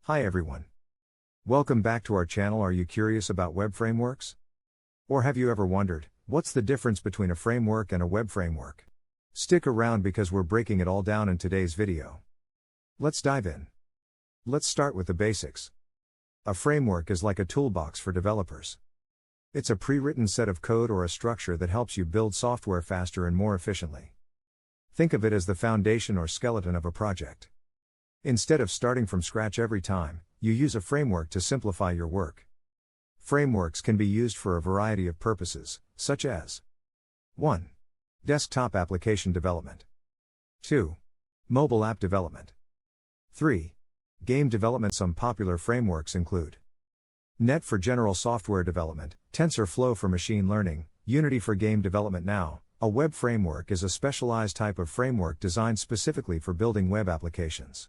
Hi everyone. Welcome back to our channel. Are you curious about web frameworks? Or have you ever wondered, what's the difference between a framework and a web framework? Stick around because we're breaking it all down in today's video. Let's dive in. Let's start with the basics. A framework is like a toolbox for developers. It's a pre-written set of code or a structure that helps you build software faster and more efficiently. Think of it as the foundation or skeleton of a project. Instead of starting from scratch every time, you use a framework to simplify your work. Frameworks can be used for a variety of purposes, such as 1. Desktop application development. 2. Mobile app development. 3. Game development. Some popular frameworks include Net for general software development, TensorFlow for machine learning, Unity for game development. Now, a web framework is a specialized type of framework designed specifically for building web applications.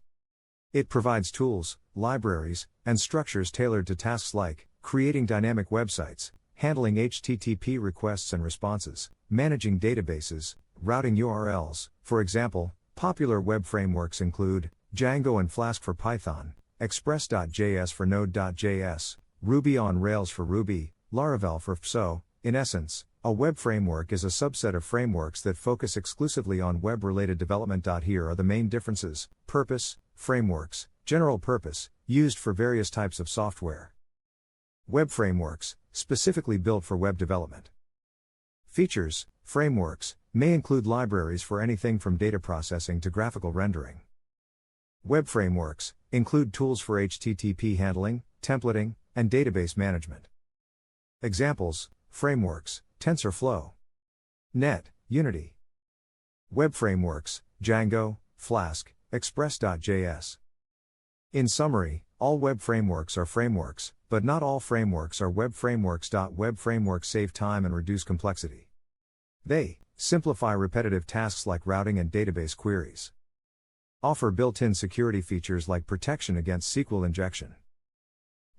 It provides tools, libraries, and structures tailored to tasks like creating dynamic websites, handling HTTP requests and responses, managing databases, routing URLs. For example, popular web frameworks include Django and Flask for Python, Express.js for Node.js, Ruby on Rails for Ruby, Laravel for So. In essence, a web framework is a subset of frameworks that focus exclusively on web-related development. Here are the main differences. Purpose: frameworks, general purpose, used for various types of software. Web frameworks, specifically built for web development. Features: frameworks may include libraries for anything from data processing to graphical rendering. Web frameworks include tools for HTTP handling, templating, and database management. Examples: frameworks, TensorFlow, Net, Unity. Web frameworks, Django, Flask, Express.js. In summary, all web frameworks are frameworks, but not all frameworks are web frameworks. Web frameworks save time and reduce complexity. They simplify repetitive tasks like routing and database queries. Offer built-in security features like protection against SQL injection.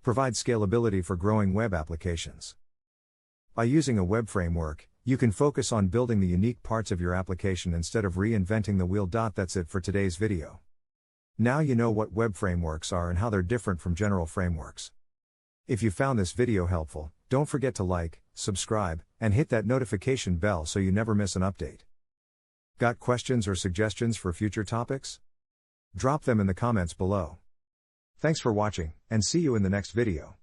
Provide scalability for growing web applications. By using a web framework, you can focus on building the unique parts of your application instead of reinventing the wheel. That's it for today's video. Now you know what web frameworks are and how they're different from general frameworks. If you found this video helpful, don't forget to like, subscribe, and hit that notification bell so you never miss an update. Got questions or suggestions for future topics? Drop them in the comments below. Thanks for watching, and see you in the next video.